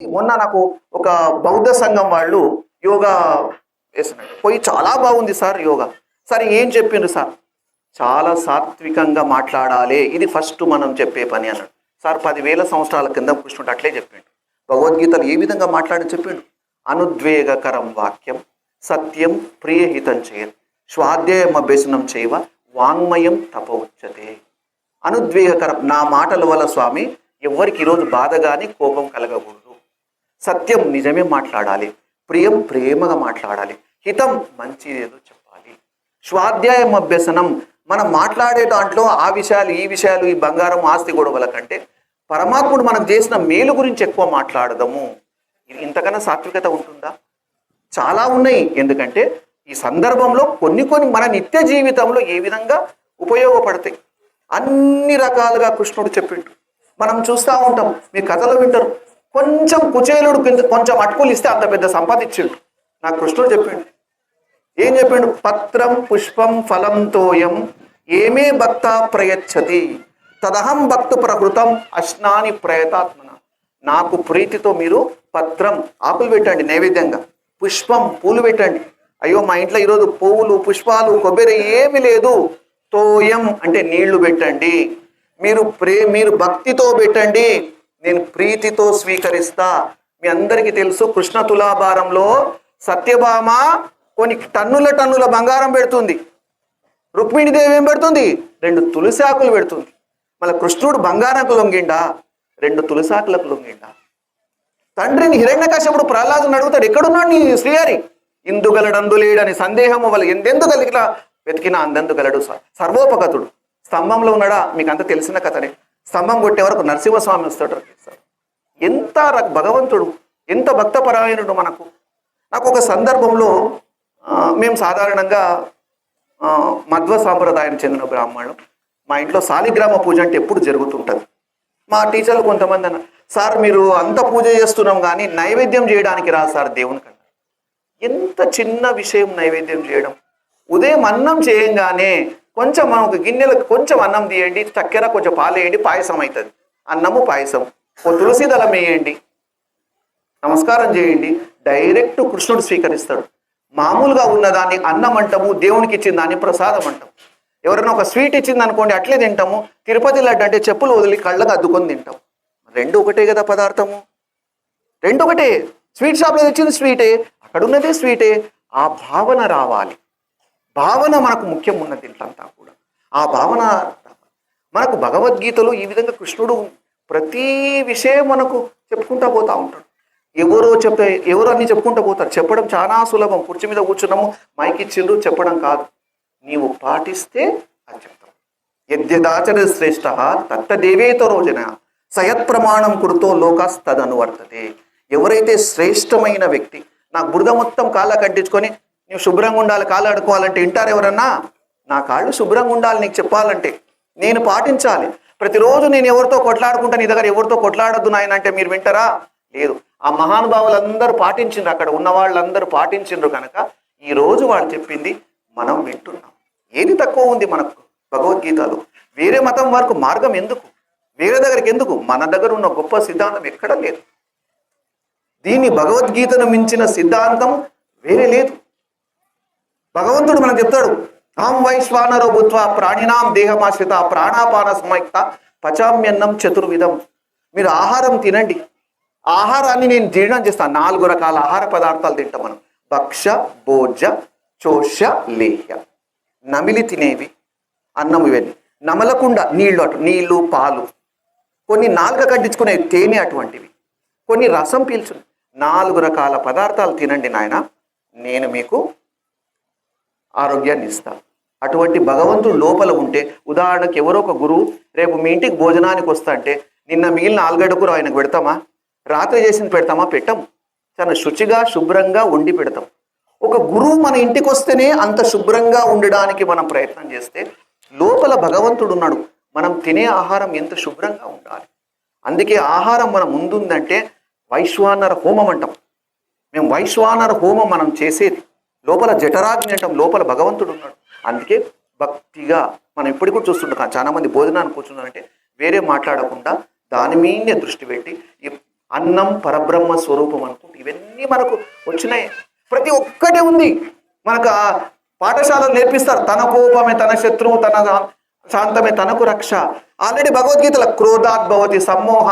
మొన్న నాకు ఒక బౌద్ధ సంఘం వాళ్ళు యోగా వేసినట్టు పోయి చాలా బాగుంది సార్ యోగా. సరే ఏం చెప్పిండ్రు సార్? చాలా సాత్వికంగా మాట్లాడాలి, ఇది ఫస్ట్ మనం చెప్పే పని అన్నాడు. సార్ 10,000 సంవత్సరాల కింద కృష్ణుడు అట్లే చెప్పిండు. భగవద్గీతలు ఏ విధంగా మాట్లాడి చెప్పిండు? అనుద్వేగకరం వాక్యం, సత్యం ప్రియహితం చేయన్, స్వాధ్యాయం అభ్యసనం చేయవ, వాంగ్మయం తప ఉచ్యతే. అనుద్వేగకరం, నా మాటల వల్ల స్వామి ఎవరికి ఈరోజు బాధ కానీ కోపం కలగకూడదు. సత్యం నిజమే మాట్లాడాలి, ప్రియం ప్రేమగా మాట్లాడాలి, హితం మంచి ఏదో చెప్పాలి. స్వాధ్యాయం అభ్యసనం, మనం మాట్లాడే దాంట్లో ఆ విషయాలు ఈ విషయాలు ఈ బంగారం ఆస్తి గొడవల కంటే పరమాత్ముడు మనకు చేసిన మేలు గురించి ఎక్కువ మాట్లాడదాము. ఇది ఇంతకన్నా సాత్వికత ఉంటుందా? చాలా ఉన్నాయి. ఎందుకంటే ఈ సందర్భంలో కొన్ని మన నిత్య జీవితంలో ఏ విధంగా ఉపయోగపడతాయి అన్ని రకాలుగా కృష్ణుడు చెప్పిండు. మనం చూస్తూ ఉంటాం, మీ కథలు వింటారు. కొంచెం కుచేలుడు కొంచెం అటుకులు ఇస్తే అంత పెద్ద సంపాదించిండు. నాకు కృష్ణుడు చెప్పిండు. ఏం చెప్పిండు? పత్రం పుష్పం ఫలం తోయం ఏమే భక్త ప్రయచ్చతి తదహం భక్తు ప్రకృతం అశ్నాని ప్రయతాత్మన. నాకు ప్రీతితో మీరు పత్రం ఆకులు పెట్టండి నైవేద్యంగా, పుష్పం పూలు పెట్టండి. అయ్యో మా ఇంట్లో ఈరోజు పువ్వులు పుష్పాలు కొబ్బరి ఏమి లేదు, తోయం అంటే నీళ్లు పెట్టండి. మీరు భక్తితో పెట్టండి, నేను ప్రీతితో స్వీకరిస్తా. మీ అందరికీ తెలుసు కృష్ణ తులాభారంలో సత్యభామ కొన్ని టన్నుల బంగారం పెడుతుంది. రుక్మిణీదేవి ఏం పెడుతుంది? 2 తులసి ఆకులు పెడుతుంది. మళ్ళీ కృష్ణుడు బంగారాకు లొంగిండా? 2 తులసి ఆకులకు లొంగిండా? తండ్రిని హిరణ్యకశ్యపుడు ప్రహ్లాదుని అడుగుతాడు, ఎక్కడున్నాడు నీ శ్రీహరి? ఇందుగలడందులేడని సందేహము వల్ల ఎందెందు కలిగిన వెతికినా అందందు గలడు. సర్వోపగతుడు. స్తంభంలో ఉన్నాడా? మీకు అంత తెలిసిన కథనే. స్తంభం కొట్టే వరకు నరసింహస్వామి వస్తాడు. ఎంత భగవంతుడు, ఎంత భక్తపరాయణుడు మనకు. నాకు ఒక సందర్భంలో మేము సాధారణంగా మధ్వ సాంప్రదాయానికి చెందిన బ్రాహ్మణులు, మా ఇంట్లో శాలిగ్రామ పూజ అంటే ఎప్పుడు జరుగుతుంటుంది. మా టీచర్లు కొంతమంది అన్న, సార్ మీరు అంత పూజ చేస్తున్నాం కానీ నైవేద్యం చేయడానికి రా సార్ దేవుని కన్నా. ఎంత చిన్న విషయం నైవేద్యం చేయడం. ఉదయం అన్నం చేయంగానే కొంచెం మనం ఒక గిన్నెలకు కొంచెం అన్నం తీయండి, చక్కెర కొంచెం పాలేయండి, పాయసం అవుతుంది. అన్నము పాయసం, ఓ తులసి దళం వేయండి, నమస్కారం చేయండి, డైరెక్ట్ కృష్ణుడు స్వీకరిస్తాడు. మామూలుగా ఉన్నదాన్ని అన్నం అంటాము, దేవునికి ఇచ్చిన దాన్ని ప్రసాదం అంటాం. ఎవరైనా ఒక స్వీట్ ఇచ్చింది అనుకోండి అట్లే తింటాము. తిరుపతి లడ్డు అంటే చెప్పులు వదిలి కళ్ళకు అద్దుకొని తింటాం. 2 ఒకటే కదా పదార్థము, 2 ఒకటే. స్వీట్ షాప్లో తెచ్చింది స్వీటే, అక్కడ ఉన్నదే స్వీటే. ఆ భావన రావాలి. భావన మనకు ముఖ్యం ఉన్నది ఇంట్లంతా కూడా. ఆ భావన మనకు భగవద్గీతలో ఈ విధంగా కృష్ణుడు ప్రతి విషయం మనకు చెప్పుకుంటా పోతా ఉంటాడు. ఎవరు అన్ని చెప్పుకుంటూ పోతారు. చెప్పడం చాలా సులభం. కుర్చీ మీద కూర్చున్నాము, మైక్ ఇచ్చిండ్రు, చెప్పడం కాదు. నీవు పాటిస్తే అని చెప్తాం. యద్యదాచర శ్రేష్ఠ తత్తదేవేతరో జన సయత్ ప్రమాణం కురుతో లోకాస్తదనువర్తతే. ఎవరైతే శ్రేష్టమైన వ్యక్తి, నాకు బురద మొత్తం కాళ్ళ కట్టించుకొని నువ్వు శుభ్రంగా ఉండాలి, కాళ్ళు ఆడుకోవాలంటే వింటారు ఎవరన్నా? నా కాళ్ళు శుభ్రంగా ఉండాలి నీకు చెప్పాలంటే నేను పాటించాలి. ప్రతిరోజు నేను ఎవరితో కొట్లాడుకుంటా, నీ దగ్గర ఎవరితో కొట్లాడొద్దు నాయన అంటే మీరు వింటారా? లేదు. ఆ మహానుభావులందరూ పాటించిండ్రు, అక్కడ ఉన్న వాళ్ళందరూ పాటించిండ్రు కనుక ఈరోజు వాళ్ళు చెప్పింది మనం వింటున్నాం. ఏది తక్కువ ఉంది మనకు భగవద్గీతలో? వేరే మతం వరకు మార్గం ఎందుకు? వేరే దగ్గరికి ఎందుకు? మన దగ్గర ఉన్న గొప్ప సిద్ధాంతం ఎక్కడ లేదు. దీన్ని భగవద్గీతను మించిన సిద్ధాంతం వేరే లేదు. భగవంతుడు మనకు చెప్తాడు, అహం వైశ్వానరో భూత్వా ప్రాణినాం దేహమాశ్రిత ప్రాణాపాన సంయుక్త పచామ్యన్నం చతుర్విధం. మీరు ఆహారం తినండి, ఆహారాన్ని నేను జీర్ణం చేస్తాను. 4 రకాల ఆహార పదార్థాలు తింటాం మనం. భక్ష భోజ చోష లేహ్య. నమిలి తినేవి అన్నం, ఇవన్నీ. నమలకుండా నీళ్లు పాలు, కొన్ని నాలుక కట్టించుకునేవి తేనె, అటువంటివి. కొన్ని రసం పీల్చు. 4 రకాల పదార్థాలు తినండి నాయన, నేను మీకు ఆరోగ్యాన్ని ఇస్తాను. అటువంటి భగవంతుడు లోపల ఉంటే, ఉదాహరణకు ఎవరో ఒక గురువు రేపు మీ ఇంటికి భోజనానికి వస్తా అంటే నిన్న మిగిలిన ఆలుగడ్డ కూర ఆయనకు పెడతామా? రాత్రి చేసింది పెడతామా? పెట్టాము. చాలా శుచిగా శుభ్రంగా వండి పెడతాం. ఒక గురువు మన ఇంటికి వస్తేనే అంత శుభ్రంగా ఉండడానికి మనం ప్రయత్నం చేస్తే లోపల భగవంతుడు ఉన్నాడు. మనం తినే ఆహారం ఎంత శుభ్రంగా ఉండాలి. అందుకే ఆహారం మన ముందుందంటే వైశ్వానర హోమం అంటాం. మేము వైశ్వానర హోమం మనం చేసేది. లోపల జఠరాగ్ని అంటాం, లోపల భగవంతుడు ఉన్నాడు. అందుకే భక్తిగా మనం ఇప్పటికి కూడా చూస్తుంటాం. చాలా మంది భోజనాన్ని కూర్చున్నారంటే వేరే మాట్లాడకుండా దాని మీదే దృష్టి పెట్టి అన్నం పరబ్రహ్మ స్వరూపం అనుకుంటే ఇవన్నీ మనకు వచ్చినాయి. ప్రతి ఒక్కటి ఉంది మనకు. ఆ పాఠశాలలో నేర్పిస్తారు, తన కోపమే తన శత్రువు, తన శాంతమే తనకు రక్ష. ఆల్రెడీ భగవద్గీతలో క్రోధాత్ భవతి సమ్మోహ